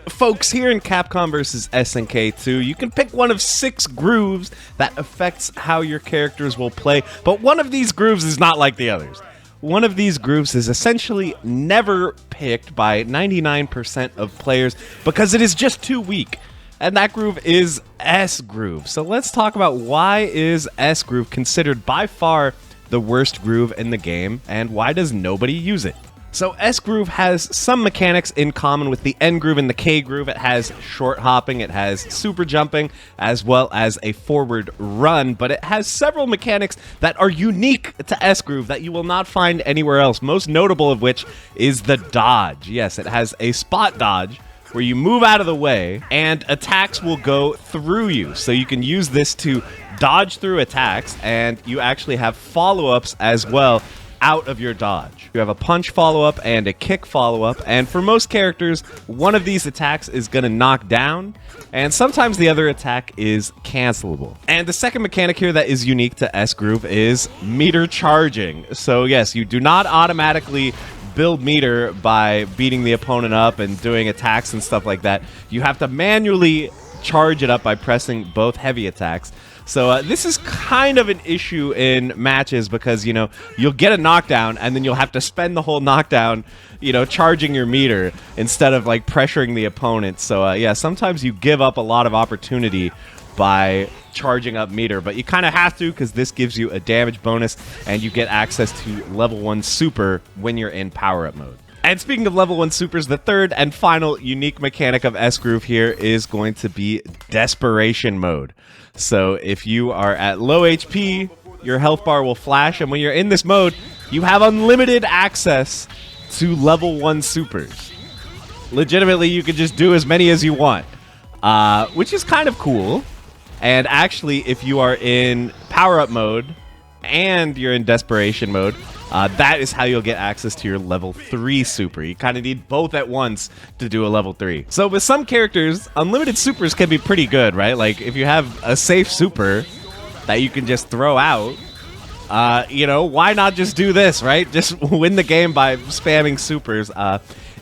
Folks, here in Capcom vs. SNK 2, you can pick one of 6 grooves that affects how your characters will play, but one of these grooves is not like the others. One of these grooves is essentially never picked by 99% of players because it is just too weak. And that groove is S groove. So let's talk about why is S groove considered by far the worst groove in the game, and why does nobody use it? So S groove has some mechanics in common with the N groove and the K groove. It has short hopping, it has super jumping, as well as a forward run, but it has several mechanics that are unique to S groove that you will not find anywhere else, most notable of which is the dodge. Yes, it has a spot dodge where you move out of the way and attacks will go through you. So you can use this to dodge through attacks, and you actually have follow-ups as well out of your dodge. You have a punch follow-up and a kick follow-up, and for most characters, one of these attacks is going to knock down, and sometimes the other attack is cancelable. And the second mechanic here that is unique to S groove is meter charging. So yes, you do not automatically build meter by beating the opponent up and doing attacks and stuff like that. You have to manually charge it up by pressing both heavy attacks. So this is kind of an issue in matches because, you know, you'll get a knockdown and then you'll have to spend the whole knockdown, you know, charging your meter instead of like pressuring the opponent. So yeah, sometimes you give up a lot of opportunity by charging up meter, but you kind of have to because this gives you a damage bonus and you get access to level 1 super when you're in power-up mode. And speaking of level 1 supers, the third and final unique mechanic of S groove here is going to be desperation mode. So if you are at low HP, your health bar will flash, and when you're in this mode, you have unlimited access to level 1 supers. Legitimately, you can just do as many as you want, which is kind of cool. And actually, if you are in power-up mode and you're in desperation mode, that is how you'll get access to your level 3 super. You kind of need both at once to do a level 3. So with some characters, unlimited supers can be pretty good, right? Like if you have a safe super that you can just throw out, you know, why not just do this, right? Just win the game by spamming supers.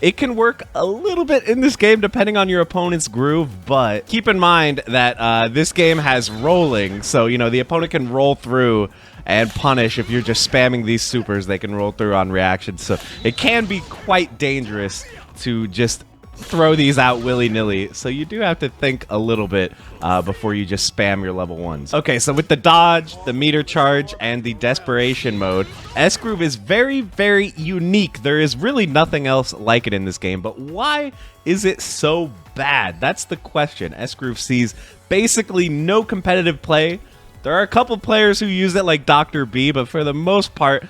It can work a little bit in this game depending on your opponent's groove, but keep in mind that this game has rolling, so, you know, the opponent can roll through and punish if you're just spamming these supers. They can roll through on reaction, so it can be quite dangerous to just throw these out willy-nilly, so you do have to think a little bit before you just spam your level 1s. Okay, so with the dodge, the meter charge, and the desperation mode, S groove is very, very unique. There is really nothing else like it in this game, but why is it so bad? That's the question. S groove sees basically no competitive play. There are a couple players who use it like Dr. B, but for the most part,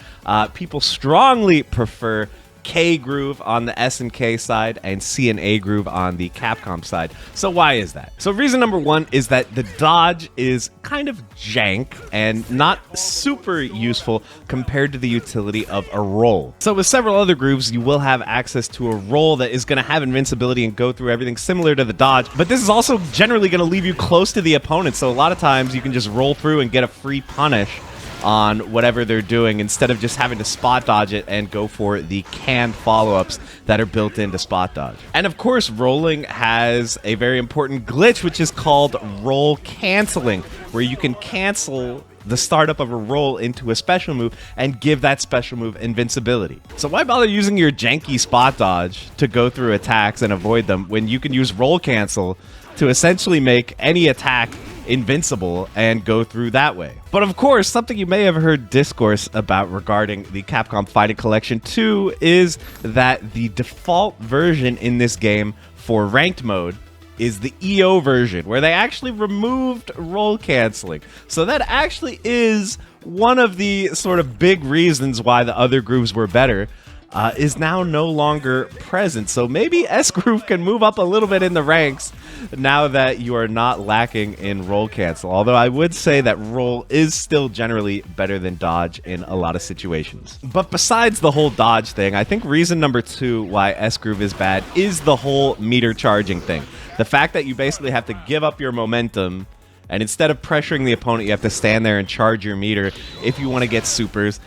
people strongly prefer K groove on the SNK side and C and A groove on the Capcom side. So why is that? So reason number 1 is that the dodge is kind of jank and not super useful compared to the utility of a roll. So with several other grooves, you will have access to a roll that is going to have invincibility and go through everything similar to the dodge, but this is also generally going to leave you close to the opponent, so a lot of times you can just roll through and get a free punish on whatever they're doing instead of just having to spot dodge it and go for the canned follow-ups that are built into spot dodge. And of course, rolling has a very important glitch, which is called roll canceling, where you can cancel the startup of a roll into a special move and give that special move invincibility. So why bother using your janky spot dodge to go through attacks and avoid them when you can use roll cancel to essentially make any attack invincible and go through that way? But of course, something you may have heard discourse about regarding the Capcom Fighting Collection 2 is that the default version in this game for ranked mode is the EO version, where they actually removed roll canceling. So that actually is one of the sort of big reasons why the other grooves were better, is now no longer present. So maybe S groove can move up a little bit in the ranks now that you are not lacking in roll cancel. Although I would say that roll is still generally better than dodge in a lot of situations. But besides the whole dodge thing, I think reason number 2 why S groove is bad is the whole meter charging thing. The fact that you basically have to give up your momentum, and instead of pressuring the opponent, you have to stand there and charge your meter if you want to get supers,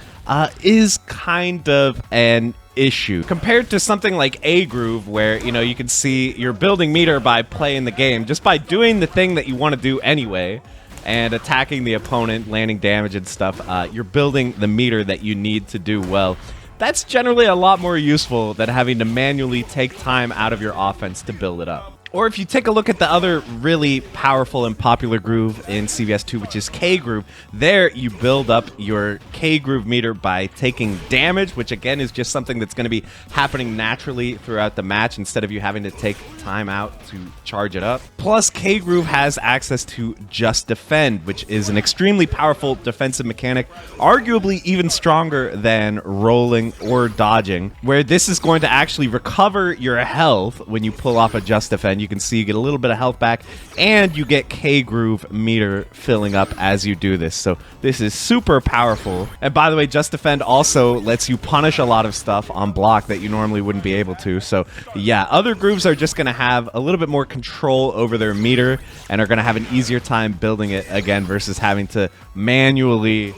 is kind of an issue compared to something like A groove, where you can see you're building meter by playing the game, just by doing the thing that you want to do anyway and attacking the opponent, landing damage and stuff. You're building the meter that you need to do well. That's generally a lot more useful than having to manually take time out of your offense to build it up. Or if you take a look at the other really powerful and popular groove in CVS2, which is K groove, there you build up your K groove meter by taking damage, which again is just something that's going to be happening naturally throughout the match instead of you having to take time out to charge it up. Plus, K groove has access to Just Defend, which is an extremely powerful defensive mechanic, arguably even stronger than rolling or dodging, where this is going to actually recover your health when you pull off a Just Defend. You can see you get a little bit of health back, and you get K groove meter filling up as you do this. So this is super powerful. And by the way, Just Defend also lets you punish a lot of stuff on block that you normally wouldn't be able to. So yeah, other grooves are just going to have a little bit more control over their meter and are going to have an easier time building it again versus having to manually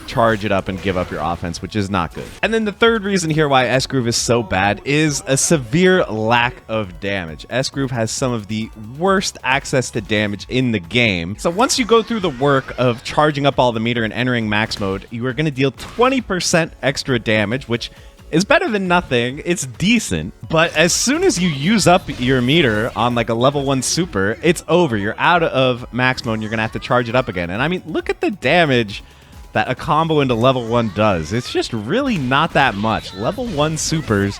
charge it up and give up your offense, which is not good. And then the third reason here why S-Groove is so bad is a severe lack of damage. S-Groove has some of the worst access to damage in the game. So once you go through the work of charging up all the meter and entering max mode, you are going to deal 20% extra damage, which is better than nothing. It's decent, but as soon as you use up your meter on like a level 1 super, it's over. You're out of max mode and you're going to have to charge it up again. And I mean, look at the damage that a combo into level 1 does. It's just really not that much. Level 1 supers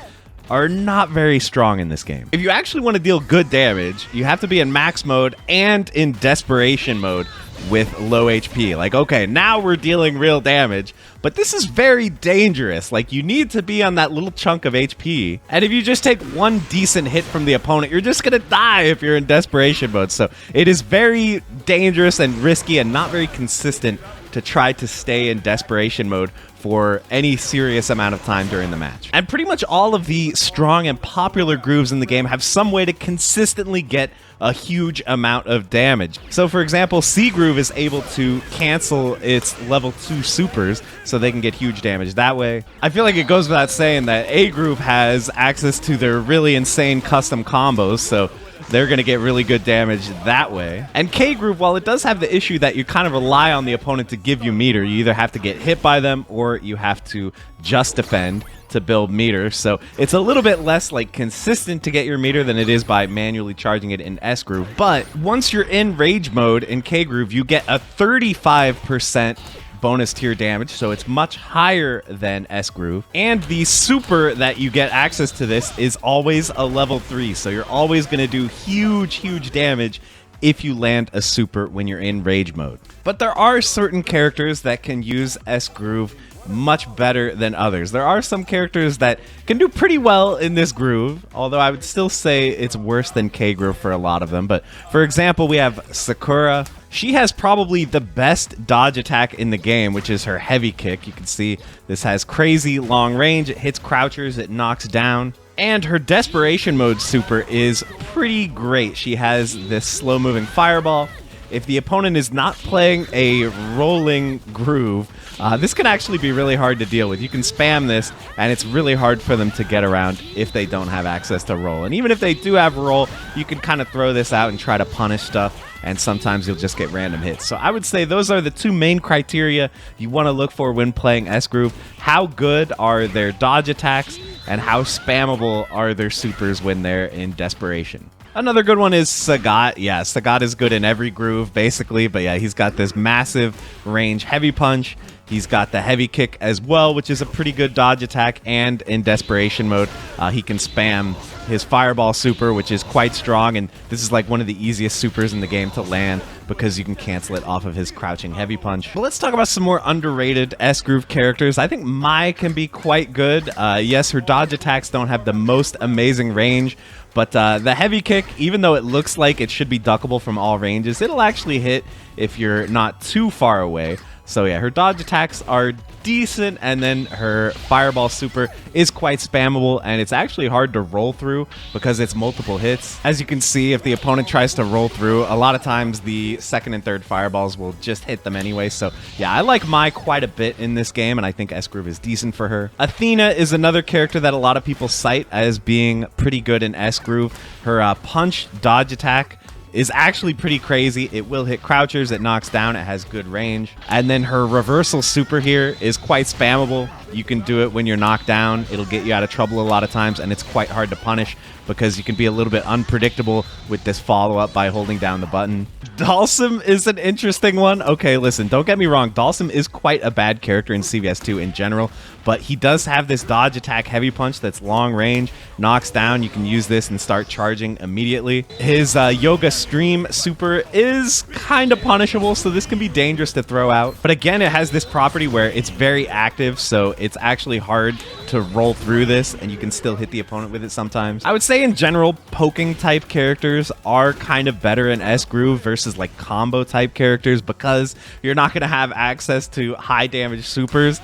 are not very strong in this game. If you actually want to deal good damage, you have to be in max mode and in desperation mode with low HP. Like, okay, now we're dealing real damage, but this is very dangerous. Like, you need to be on that little chunk of HP, and if you just take one decent hit from the opponent, you're just gonna die if you're in desperation mode. So it is very dangerous and risky and not very consistent to try to stay in desperation mode for any serious amount of time during the match. And pretty much all of the strong and popular grooves in the game have some way to consistently get a huge amount of damage. So for example, C groove is able to cancel its level 2 supers so they can get huge damage that way. I feel like it goes without saying that A groove has access to their really insane custom combos, so they're going to get really good damage that way. And K groove, while it does have the issue that you kind of rely on the opponent to give you meter, you either have to get hit by them or you have to just defend to build meter. So it's a little bit less like consistent to get your meter than it is by manually charging it in S groove. But once you're in rage mode in K groove, you get a 35% bonus tier damage, so it's much higher than S groove. And the super that you get access to this is always a level 3, so you're always going to do huge damage if you land a super when you're in rage mode. But there are certain characters that can use S groove much better than others. There are some characters that can do pretty well in this groove, although I would still say it's worse than K groove for a lot of them. But for example, we have Sakura. She has probably the best dodge attack in the game, which is her heavy kick. You can see this has crazy long range. It hits crouchers, it knocks down. And her desperation mode super is pretty great. She has this slow moving fireball. If the opponent is not playing a rolling groove, this can actually be really hard to deal with. You can spam this, and it's really hard for them to get around if they don't have access to roll. And even if they do have roll, you can kind of throw this out and try to punish stuff, and sometimes you'll just get random hits. So I would say those are the two main criteria you want to look for when playing S-Groove. How good are their dodge attacks, and how spammable are their supers when they're in desperation. Another good one is Sagat. Yeah, Sagat is good in every groove, basically, but yeah, he's got this massive range heavy punch. He's got the heavy kick as well, which is a pretty good dodge attack, and in desperation mode, he can spam his fireball super, which is quite strong, and this is like one of the easiest supers in the game to land because you can cancel it off of his crouching heavy punch. But let's talk about some more underrated S-Groove characters. I think Mai can be quite good. Yes, her dodge attacks don't have the most amazing range, but the heavy kick, even though it looks like it should be duckable from all ranges, it'll actually hit if you're not too far away. So yeah, her dodge attacks are decent, and then her fireball super is quite spammable, and it's actually hard to roll through because it's multiple hits. As you can see, if the opponent tries to roll through, a lot of times the second and third fireballs will just hit them anyway. So yeah, I like Mai quite a bit in this game, and I think S-Groove is decent for her. Athena is another character that a lot of people cite as being pretty good in S-Groove. Her punch dodge attack is actually pretty crazy. It will hit crouchers, it knocks down, it has good range. And then her reversal super here is quite spammable. You can do it when you're knocked down. It'll get you out of trouble a lot of times, and it's quite hard to punish because you can be a little bit unpredictable with this follow-up by holding down the button. Dalsum is an interesting one. Okay, listen, don't get me wrong. Dalsum is quite a bad character in CVS2 in general, but he does have this dodge attack heavy punch that's long range, knocks down. You can use this and start charging immediately. His Yoga Stream super is kind of punishable, so this can be dangerous to throw out. But again, it has this property where it's very active, so it's actually hard to roll through this, and you can still hit the opponent with it sometimes. I would say in general, poking type characters are kind of better in S-Groove versus like combo type characters because you're not going to have access to high damage supers.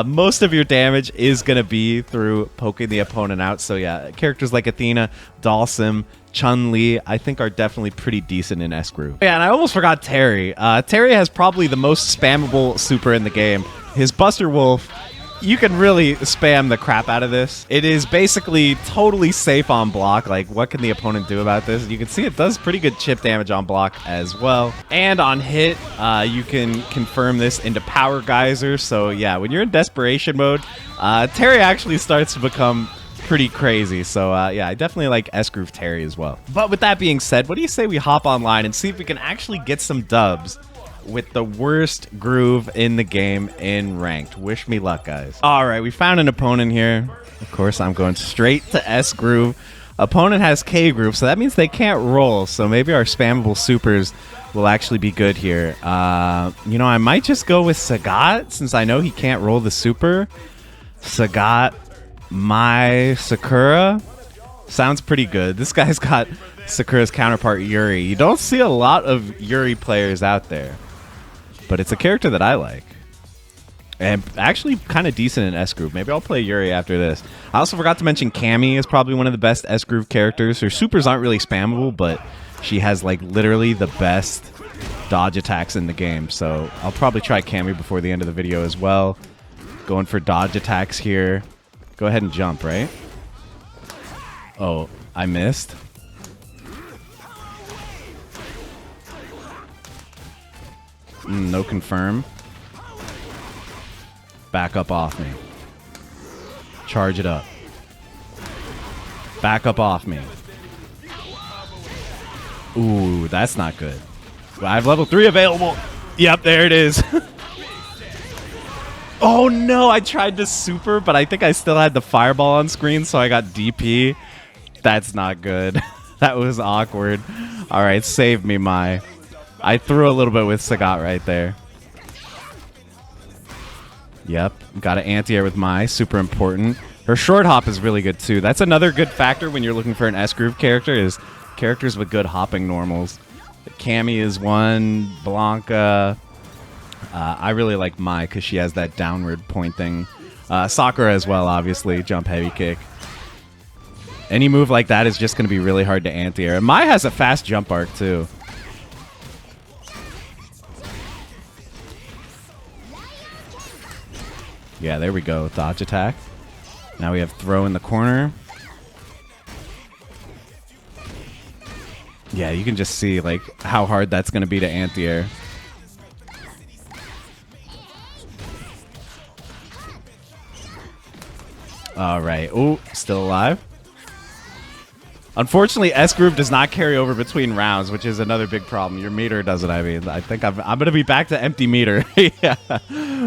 Most of your damage is going to be through poking the opponent out. So yeah, characters like Athena, Dalsum, Chun-Li, I think are definitely pretty decent in S-Groove. Yeah, and I almost forgot Terry. Terry has probably the most spammable super in the game. His Buster Wolf, you can really spam the crap out of this. It is basically totally safe on block. Like, what can the opponent do about this? You can see it does pretty good chip damage on block as well. And on hit, you can confirm this into Power Geyser. So yeah, when you're in desperation mode, Terry actually starts to become pretty crazy. So yeah, I definitely like S-Groove Terry as well. But with that being said, what do you say we hop online and see if we can actually get some dubs with the worst groove in the game in ranked? Wish me luck, guys. All right, we found an opponent here. Of course, I'm going straight to S-Groove. Opponent has K-Groove, so that means they can't roll. So maybe our spammable supers will actually be good here. You know, I might just go with Sagat since I know he can't roll the super. Sagat, my Sakura. Sounds pretty good. This guy's got Sakura's counterpart, Yuri. You don't see a lot of Yuri players out there, but it's a character that I like. And actually kind of decent in S-Groove. Maybe I'll play Yuri after this. I also forgot to mention Cammy is probably one of the best S-Groove characters. Her supers aren't really spammable, but she has like literally the best dodge attacks in the game. So I'll probably try Cammy before the end of the video as well. Going for dodge attacks here. Go ahead and jump, right? Oh, I missed. No confirm. Back up off me. Charge it up. Back up off me. Ooh, that's not good. I have level 3 available. Yep, there it is. Oh no, I tried to super, but I think I still had the fireball on screen, so I got DP. That's not good. That was awkward. All right, save me, Mai. I threw a little bit with Sagat right there. Yep, got an anti-air with Mai. Super important. Her short hop is really good too. That's another good factor when you're looking for an S-Groove character is characters with good hopping normals. Cammy is one. Blanca. I really like Mai because she has that downward pointing. Sakura as well, obviously. Jump heavy kick. Any move like that is just going to be really hard to anti-air. Mai has a fast jump arc too. Yeah, there we go. Dodge attack. Now we have throw in the corner. Yeah, you can just see like how hard that's going to be to anti-air. All right. Oh, still alive. Unfortunately, S-Groove does not carry over between rounds, which is another big problem. Your meter doesn't. I mean, I think I'm going to be back to empty meter. Yeah,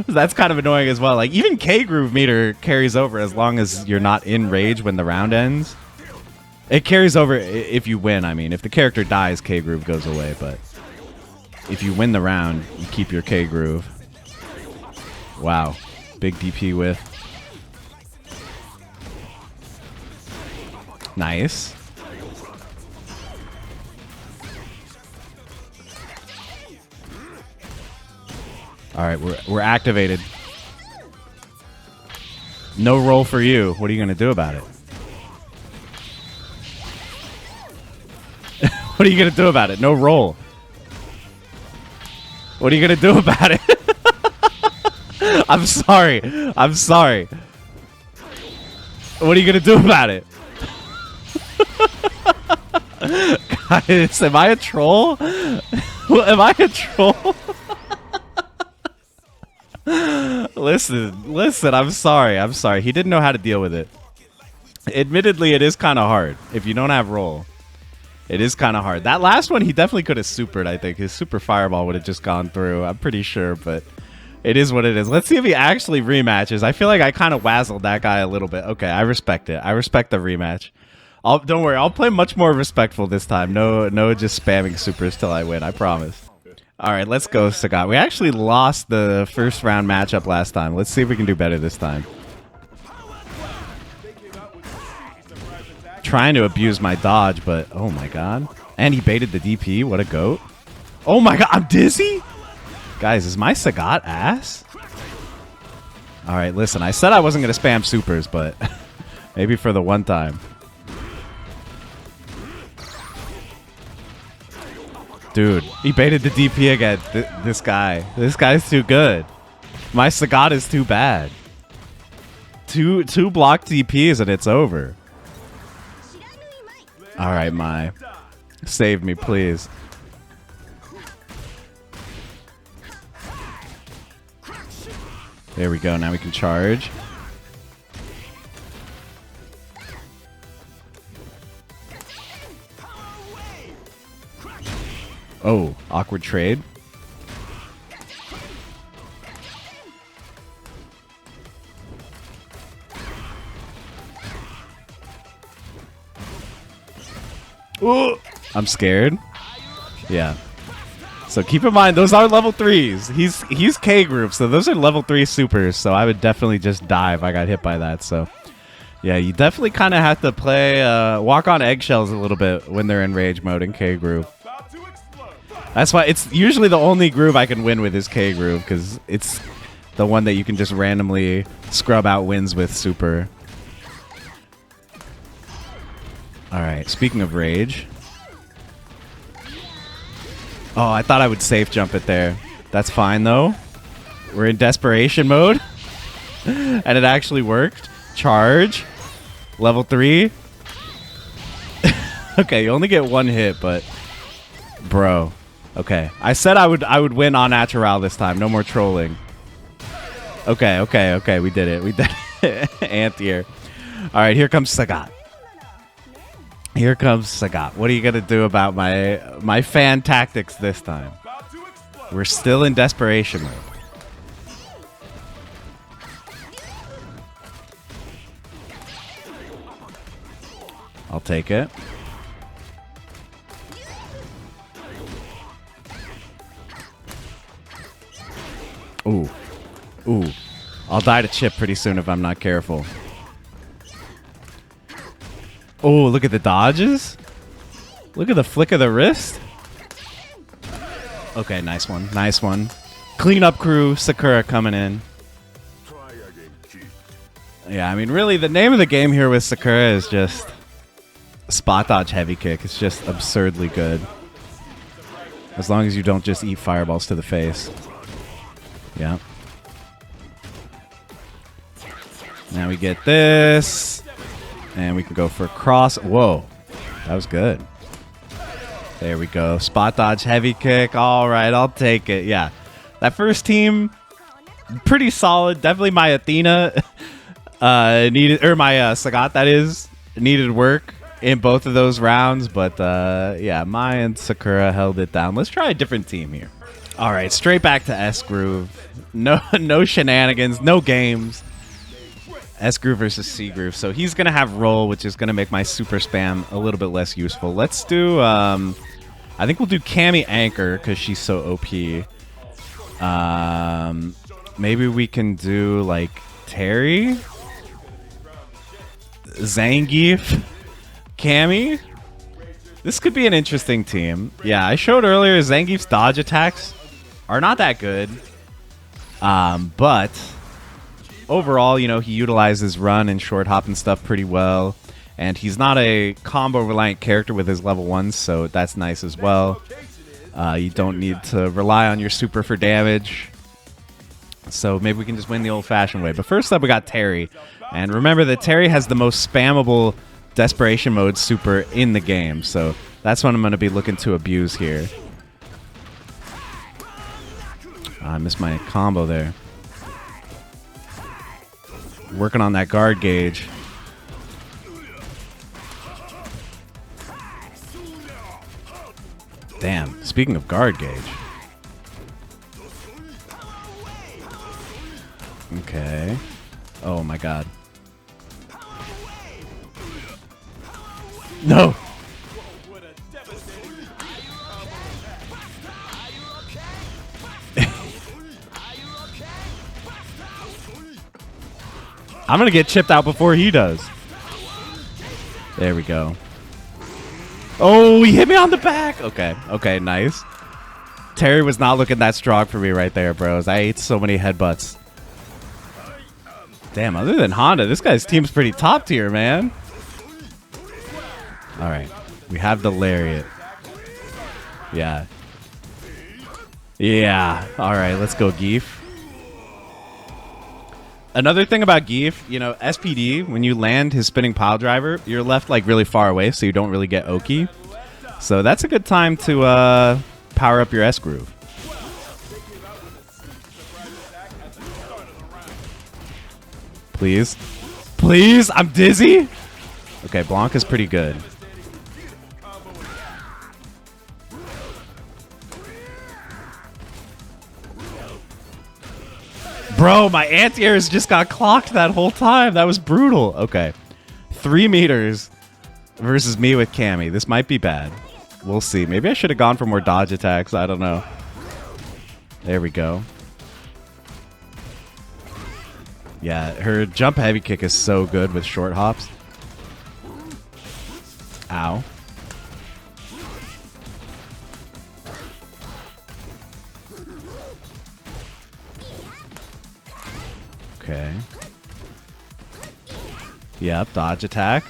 that's kind of annoying as well. Like even K-Groove meter carries over as long as you're not in rage when the round ends. It carries over if you win. I mean, if the character dies, K-Groove goes away. But if you win the round, you keep your K-Groove. Wow, big DP with. Nice. All right, we're activated. No roll for you. What are you gonna do about it? What are you gonna do about it? No roll. What are you gonna do about it? I'm sorry. I'm sorry. What are you gonna do about it? Guys, am I a troll? Am I a troll? Listen, I'm sorry. I'm sorry. He didn't know how to deal with it. Admittedly, it is kind of hard if you don't have roll. It is kind of hard. That last one, he definitely could have supered, I think. His super fireball would have just gone through. I'm pretty sure, but it is what it is. Let's see if he actually rematches. I feel like I kind of wazzled that guy a little bit. Okay, I respect it. I respect the rematch. Don't worry. I'll play much more respectful this time. No just spamming supers till I win. I promise. All right, let's go, Sagat. We actually lost the first round matchup last time. Let's see if we can do better this time. Trying to abuse my dodge, but oh my god. And he baited the DP. What a goat. Oh my god, I'm dizzy? Guys, is my Sagat ass? All right, listen, I said I wasn't going to spam supers, but maybe for the one time. Dude, he baited the DP again. This guy. This guy's too good. My Sagat is too bad. Two block DPs and it's over. All right, Mai. Save me, please. There we go. Now we can charge. Oh, awkward trade. Ooh, I'm scared. Yeah. So keep in mind, those are level 3s. He's K group, so those are level 3 supers. So I would definitely just die if I got hit by that. So yeah, you definitely kind of have to play, walk on eggshells a little bit when they're in rage mode in K group. That's why it's usually the only groove I can win with is K groove, because it's the one that you can just randomly scrub out wins with super. Alright, speaking of rage. Oh, I thought I would safe jump it there. That's fine though. We're in desperation mode. And it actually worked. Charge. Level 3. Okay, you only get one hit, but bro. Okay. I said I would win on natural this time. No more trolling. Okay. We did it. We did it. Antier. Alright, here comes Sagat. Here comes Sagat. What are you gonna do about my fan tactics this time? We're still in desperation mode. I'll take it. Ooh. Ooh. I'll die to chip pretty soon if I'm not careful. Oh, look at the dodges. Look at the flick of the wrist. Okay, nice one. Nice one. Cleanup crew, Sakura coming in. Yeah, I mean, really, the name of the game here with Sakura is just spot dodge heavy kick. It's just absurdly good. As long as you don't just eat fireballs to the face. Yeah. Now we get this. And we can go for a cross. Whoa. That was good. There we go. Spot dodge, heavy kick. All right, I'll take it. Yeah. That first team, pretty solid. Definitely my Athena needed, or my Sagat, that is, needed work in both of those rounds. But yeah, Mai and Sakura held it down. Let's try a different team here. All right, straight back to S Groove. No shenanigans, no games. S Groove versus C Groove. So he's going to have roll, which is going to make my super spam a little bit less useful. Let's do, I think we'll do Cammy Anchor because she's so OP. Maybe we can do, like, Terry? Zangief? Cammy? This could be an interesting team. Yeah, I showed earlier Zangief's dodge attacks are not that good. But overall, you know, he utilizes run and short hop and stuff pretty well. And he's not a combo-reliant character with his level 1s, so that's nice as well. You don't need to rely on your super for damage. So maybe we can just win the old-fashioned way. But first up, we got Terry. And remember that Terry has the most spammable Desperation Mode super in the game. So that's what I'm going to be looking to abuse here. I missed my combo there. Working on that guard gauge. Damn, speaking of guard gauge. Okay. Oh my god. No! I'm gonna get chipped out before he does. There we go. Oh, he hit me on the back. Okay, okay, nice. Terry was not looking that strong for me right there, bros. I ate so many headbutts. Damn, other than Honda, this guy's team's pretty top tier, man. All right, we have the lariat. Yeah. Yeah. All right, let's go, Geef. Another thing about Geef, you know, SPD, when you land his spinning pile driver, you're left like really far away, so you don't really get Oki. So that's a good time to power up your S groove. Please. Please, I'm dizzy. Okay, Blanca's pretty good. Bro, my anti-airs just got clocked that whole time. That was brutal. Okay. 3 meters versus me with Cammy. This might be bad. We'll see. Maybe I should have gone for more dodge attacks. I don't know. There we go. Yeah, her jump heavy kick is so good with short hops. Ow. Okay. Yep, dodge attack.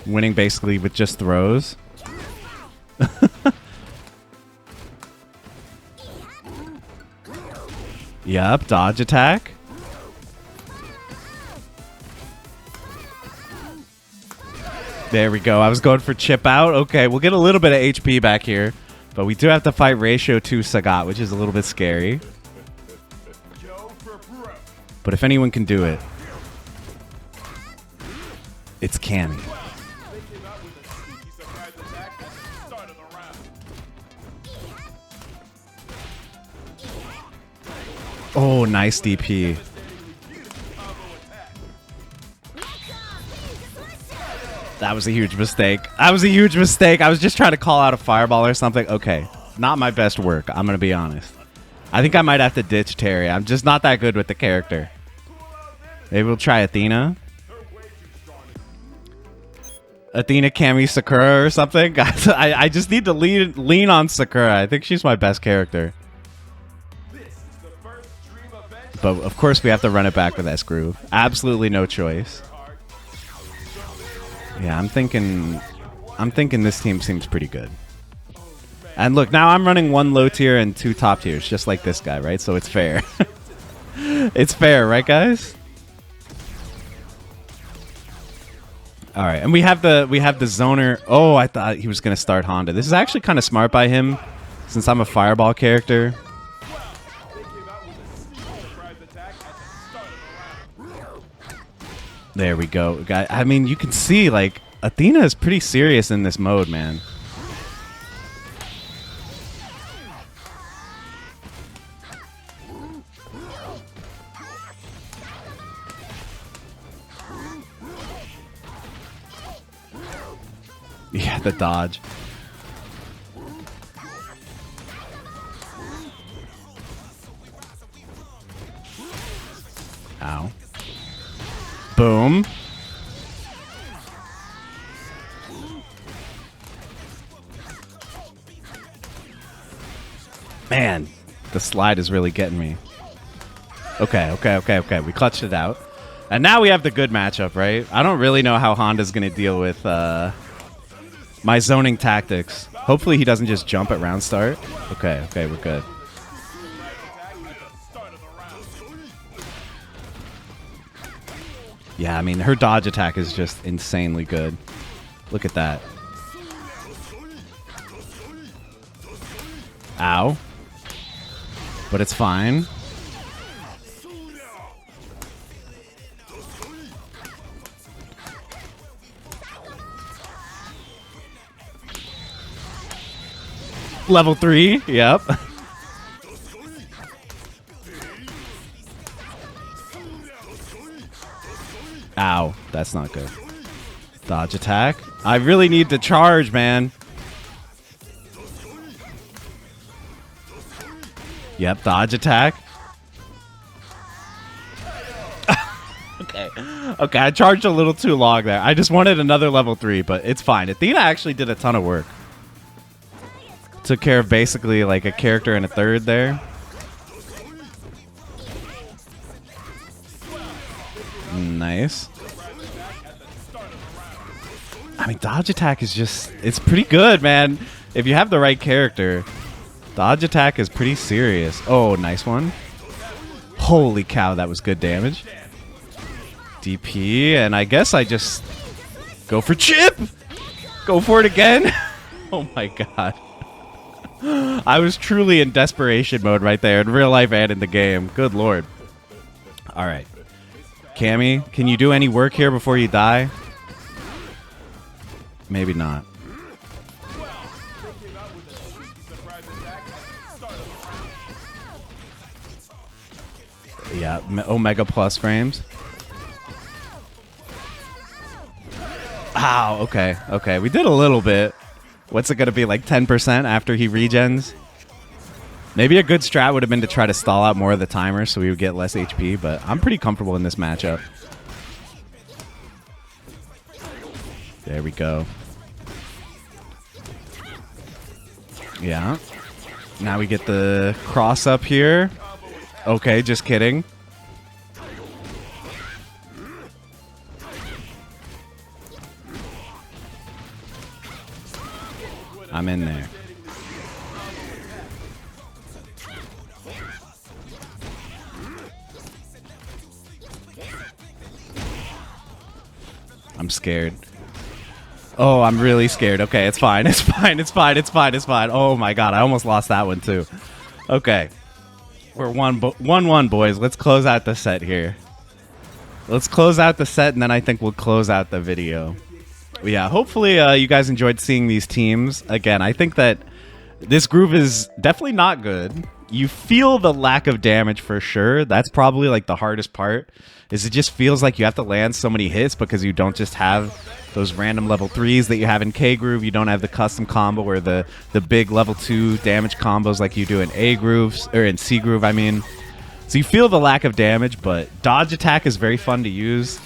Winning basically with just throws. Yep, dodge attack. There we go. I was going for chip out. Okay, we'll get a little bit of HP back here. But we do have to fight ratio 2 Sagat, which is a little bit scary. But if anyone can do it, it's Cammy. Oh, nice DP. That was a huge mistake. That was a huge mistake. I was just trying to call out a fireball or something. Okay. Not my best work. I'm going to be honest. I think I might have to ditch Terry. I'm just not that good with the character. Maybe we'll try Athena. Athena, Cammy, Sakura or something. Guys, I just need to lean on Sakura. I think she's my best character. But of course we have to run it back with S-Groove. Absolutely no choice. Yeah, I'm thinking this team seems pretty good. And look, now I'm running 1 low tier and 2 top tiers, just like this guy, right? So it's fair. It's fair, right, guys? All right, and we have the zoner. Oh, I thought he was gonna start Honda. This is actually kind of smart by him, since I'm a fireball character. There we go. I mean, you can see, like, Athena is pretty serious in this mode, man. Yeah, the dodge. Ow. Boom. Man, the slide is really getting me. Okay. We clutched it out. And now we have the good matchup, right? I don't really know how Honda's going to deal with my zoning tactics. Hopefully he doesn't just jump at round start. Okay, we're good. Yeah, I mean, her dodge attack is just insanely good. Look at that. Ow. But it's fine. Level 3, yep. Ow, that's not good. Dodge attack. I really need to charge, man. Yep, dodge attack. Okay, I charged a little too long there. I just wanted another level 3, but it's fine. Athena actually did a ton of work. Took care of basically like a character and a third there. Nice. I mean, dodge attack is just, it's pretty good, man. If you have the right character, dodge attack is pretty serious. Oh, nice one. Holy cow, that was good damage. DP, and I guess I just go for chip. Go for it again. Oh my god. I was truly in desperation mode right there, in real life and in the game. Good lord. All right. Cammy, can you do any work here before you die? Maybe not. Yeah, Omega Plus frames. Ow, okay. We did a little bit. What's it going to be, like 10% after he regens? Maybe a good strat would have been to try to stall out more of the timer so we would get less HP, but I'm pretty comfortable in this matchup. There we go. Yeah. Now we get the cross up here. Okay, just kidding. I'm in there. I'm scared. Oh, I'm really scared. Okay, it's fine. It's fine. Oh my god, I almost lost that one too. Okay. We're 1-1, boys. Let's close out the set here. Let's close out the set, and then I think we'll close out the video. Yeah, hopefully you guys enjoyed seeing these teams. Again, I think that this groove is definitely not good. You feel the lack of damage for sure. That's probably like the hardest part, is it just feels like you have to land so many hits because you don't just have those random level 3s that you have in K groove. You don't have the custom combo or the big level 2 damage combos like you do in A grooves, or in C groove, I mean. So you feel the lack of damage, but dodge attack is very fun to use.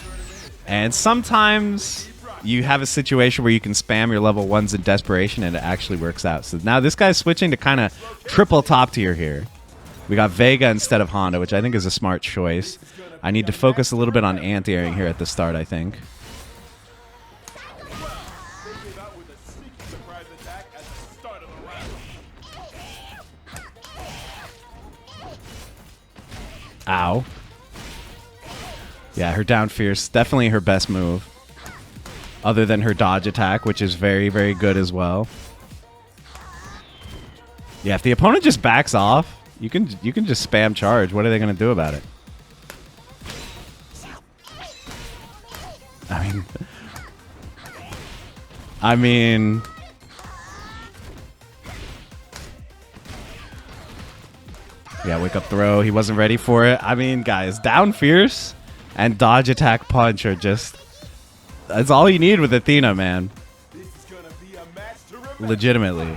And sometimes you have a situation where you can spam your level 1s in desperation and it actually works out. So now this guy's switching to kind of triple top tier here. We got Vega instead of Honda, which I think is a smart choice. I need to focus a little bit on anti-airing here at the start, I think. Ow. Yeah, her down fierce, definitely her best move. Other than her dodge attack, which is very, very good as well. Yeah, if the opponent just backs off, you can just spam charge. What are they going to do about it? I mean... Yeah, wake up throw. He wasn't ready for it. I mean, guys, down fierce and dodge attack punch are just... That's all you need with Athena, man. Legitimately.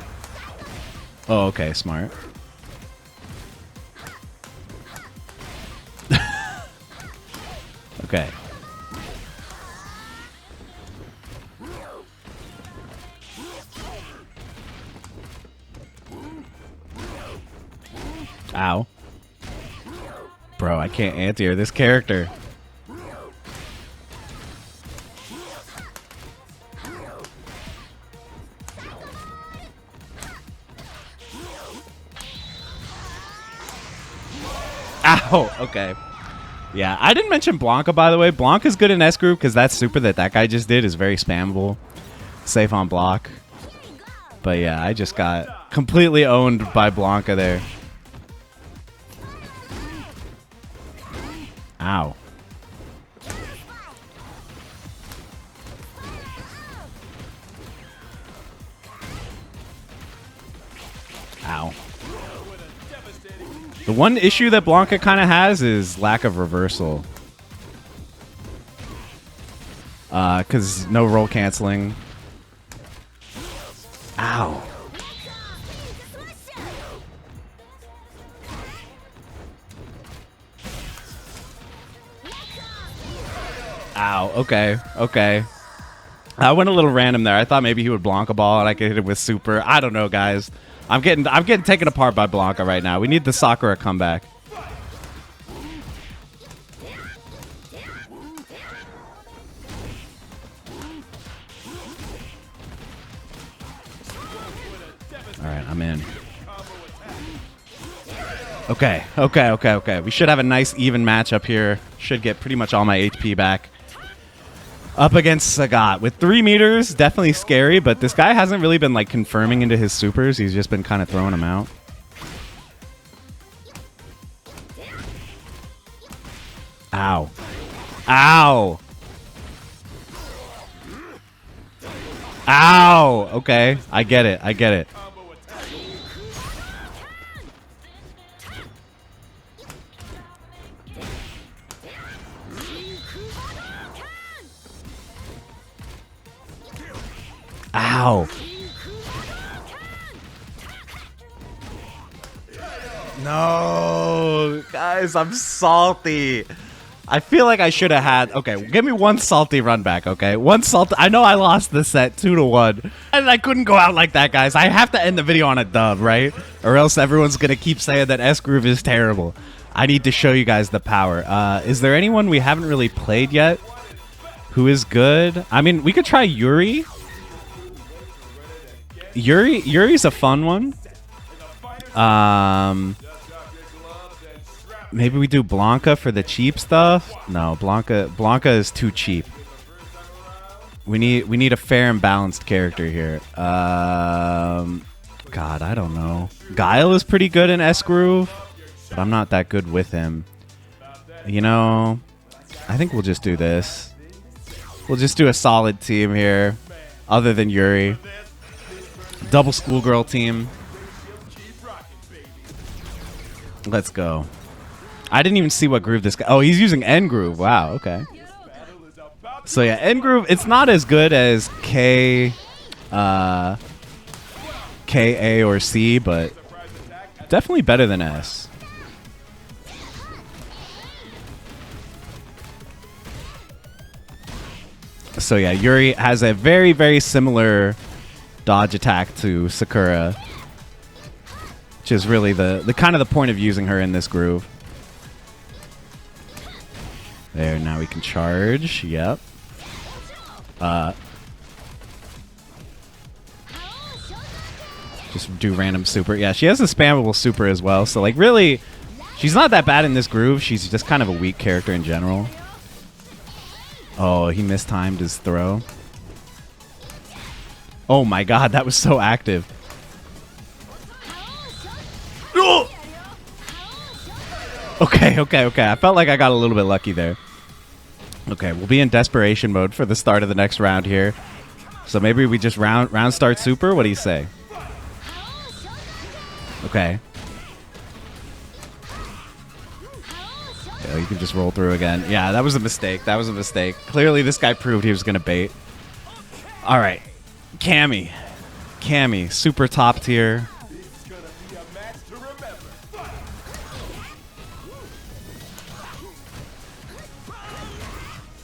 Oh, okay, smart. Okay. Ow. Bro, I can't anti-air this character. Ow! Okay. Yeah, I didn't mention Blanca, by the way. Blanca's good in S group because that super that guy just did is very spammable. Safe on block. But yeah, I just got completely owned by Blanca there. Ow. Ow. The one issue that Blanca kind of has is lack of reversal. Because no roll canceling. Ow. Ow. Okay. Okay. I went a little random there. I thought maybe he would Blanca ball and I could hit him with super. I don't know, guys. I'm getting taken apart by Blanca right now. We need the Sakura comeback. All right, I'm in. Okay, okay, okay, okay. We should have a nice even matchup here. Should get pretty much all my HP back. Up against Sagat. With 3 meters, definitely scary, but this guy hasn't really been like confirming into his supers. He's just been kind of throwing them out. Ow. Ow. Ow. Okay, I get it. I get it. Ow. No, guys, I'm salty. I feel like I should have had... Okay, give me one salty run back, okay? One salty... I know I lost the set 2-1. And I couldn't go out like that, guys. I have to end the video on a dub, right? Or else everyone's going to keep saying that S-Groove is terrible. I need to show you guys the power. Is there anyone we haven't really played yet who is good? I mean, we could try Yuri. Yuri's a fun one. Maybe we do Blanca for the cheap stuff. No, Blanca is too cheap. We need a fair and balanced character here. God, I don't know. Guile is pretty good in S-Groove, but I'm not that good with him. You know, I think we'll just do this. We'll just do a solid team here, other than Yuri. Double schoolgirl team. Let's go. I didn't even see what groove this guy... Oh, he's using N groove. Wow, okay. So yeah, N groove, it's not as good as K, A, or C, but definitely better than S. So yeah, Yuri has a very, very similar dodge attack to Sakura, which is really the kind of the point of using her in this groove. There, now we can charge. Yep. Just do random super. Yeah, she has a spammable super as well. So like really, she's not that bad in this groove. She's just kind of a weak character in general. Oh, he mistimed his throw. Oh my god, that was so active. Okay, okay, okay. I felt like I got a little bit lucky there. Okay, we'll be in desperation mode for the start of the next round here. So maybe we just round start super? What do you say? Okay. Yeah, you can just roll through again. Yeah, that was a mistake. That was a mistake. Clearly this guy proved he was going to bait. All right. Cammy. Cammy, super top tier.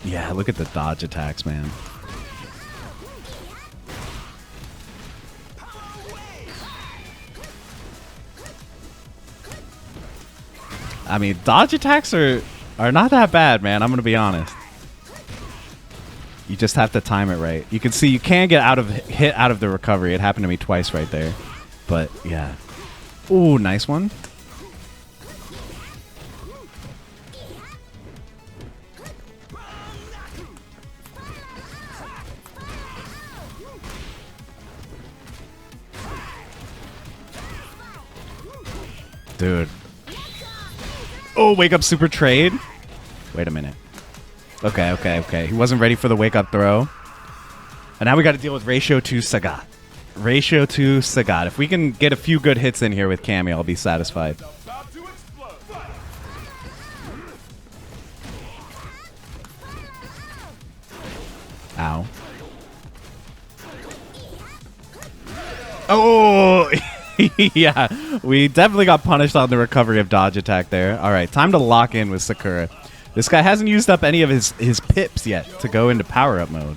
Yeah, look at the dodge attacks, man. I mean, dodge attacks are not that bad, man. I'm gonna be honest. You just have to time it right. You can see you can get hit out of the recovery. It happened to me twice right there. But yeah. Ooh, nice one. Dude. Oh, wake up super trade. Wait a minute. Okay. He wasn't ready for the wake up throw. And now we got to deal with ratio to Sagat. Ratio to Sagat. If we can get a few good hits in here with Cammy, I'll be satisfied. Ow. Oh! Yeah, we definitely got punished on the recovery of dodge attack there. All right, time to lock in with Sakura. This guy hasn't used up any of his pips yet to go into power-up mode.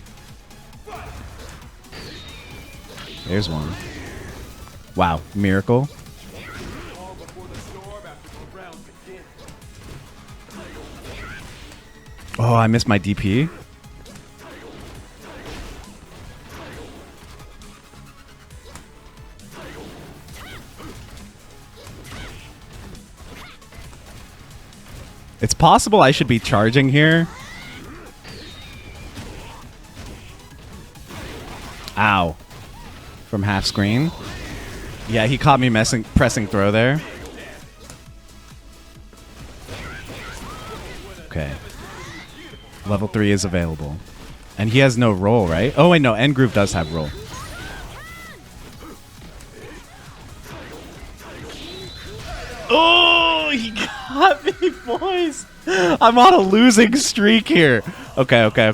There's one. Wow, miracle. Oh, I missed my DP. It's possible I should be charging here. Ow. From half screen. Yeah, he caught me pressing throw there. Okay. Level 3 is available. And he has no roll, right? Oh, wait, no. End group does have roll. Oh, he got me, boys. I'm on a losing streak here. Okay. Okay.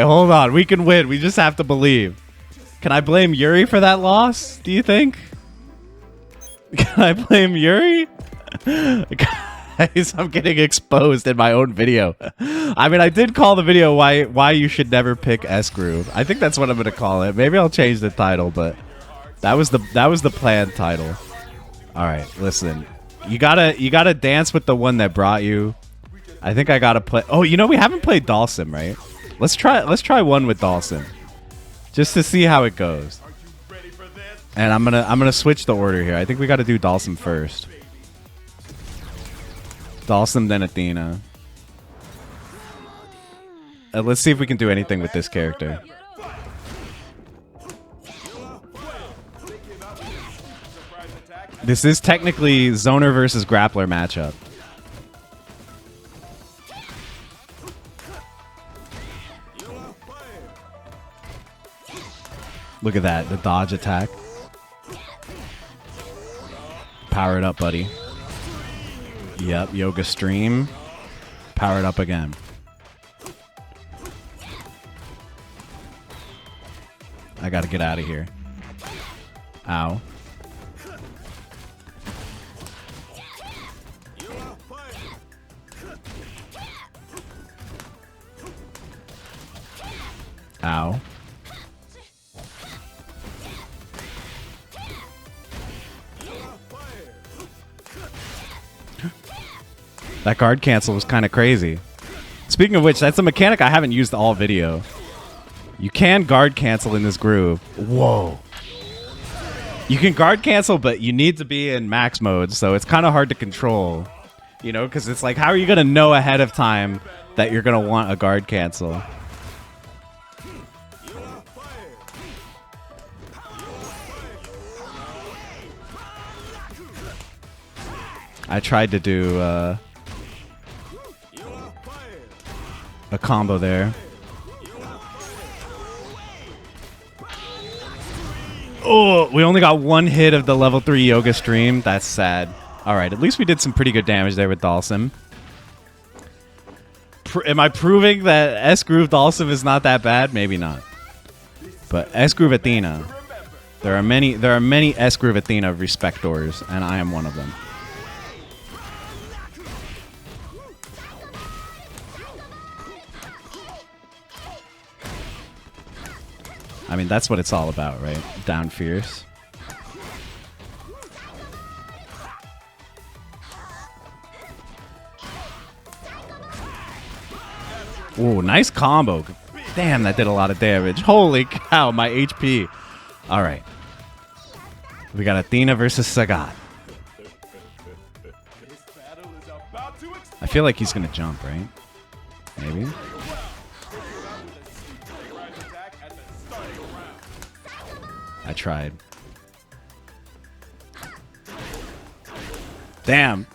Hold on. We can win. We just have to believe. Can I blame Yuri for that loss? Do you think? Can I blame Yuri? Guys, I'm getting exposed in my own video. I mean, I did call the video why you should never pick S Groove. I think that's what I'm gonna call it. Maybe I'll change the title, but that was the planned title. All right, listen. You gotta dance with the one that brought you. I think I gotta play. Oh, you know we haven't played Dhalsim, right? Let's try one with Dhalsim, just to see how it goes. And I'm gonna switch the order here. I think we gotta do Dhalsim first. Dhalsim, then Athena. Let's see if we can do anything with this character. This is technically Zoner versus Grappler matchup. Look at that, the dodge attack. Power it up, buddy. Yep, Yoga Stream. Power it up again. I gotta get out of here. Ow. Ow. That guard cancel was kind of crazy. Speaking of which, that's a mechanic I haven't used all video. You can guard cancel in this groove. Whoa. You can guard cancel, but you need to be in max mode, so it's kind of hard to control. You know, because it's like, how are you going to know ahead of time that you're going to want a guard cancel? I tried to do a combo there. Oh, we only got one hit of the level 3 Yoga Stream. That's sad. All right, at least we did some pretty good damage there with Dhalsim. Am I proving that S-Groove Dhalsim is not that bad? Maybe not. But S-Groove Athena. There are many S-Groove Athena respectors, and I am one of them. I mean, that's what it's all about, right? Down fierce. Ooh, nice combo. Damn, that did a lot of damage. Holy cow, my HP. All right. We got Athena versus Sagat. I feel like he's going to jump, right? Maybe. I tried. Damn.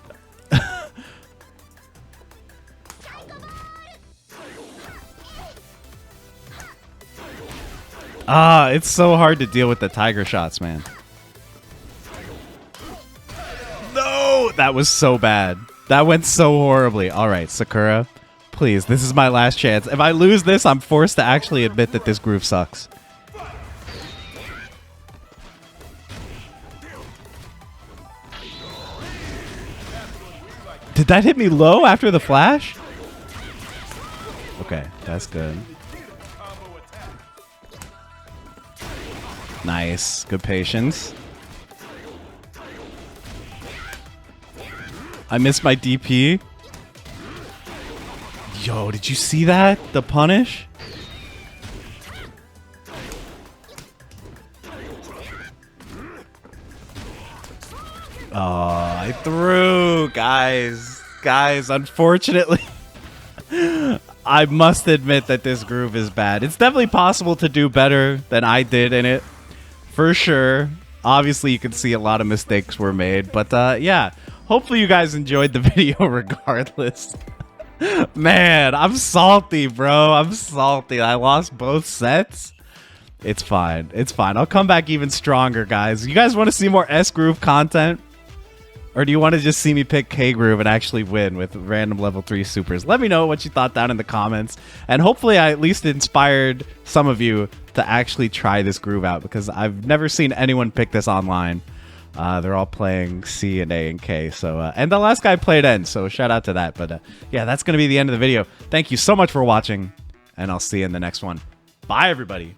It's so hard to deal with the tiger shots, man. No! That was so bad. That went so horribly. All right, Sakura, please, this is my last chance. If I lose this, I'm forced to actually admit that this groove sucks. Did that hit me low after the flash? Okay, that's good. Nice. Good patience. I missed my DP. Yo, did you see that? The punish? Oh, I threw, guys. Guys, unfortunately, I must admit that this groove is bad. It's definitely possible to do better than I did in it. For sure. Obviously, you can see a lot of mistakes were made. But, yeah. Hopefully, you guys enjoyed the video regardless. Man, I'm salty, bro. I'm salty. I lost both sets. It's fine. It's fine. I'll come back even stronger, guys. You guys want to see more S-Groove content? Or do you want to just see me pick K-Groove and actually win with random level 3 supers? Let me know what you thought down in the comments. And hopefully I at least inspired some of you to actually try this groove out, because I've never seen anyone pick this online. They're all playing C and A and K. So, and the last guy played N, so shout out to that. But yeah, that's going to be the end of the video. Thank you so much for watching, and I'll see you in the next one. Bye, everybody.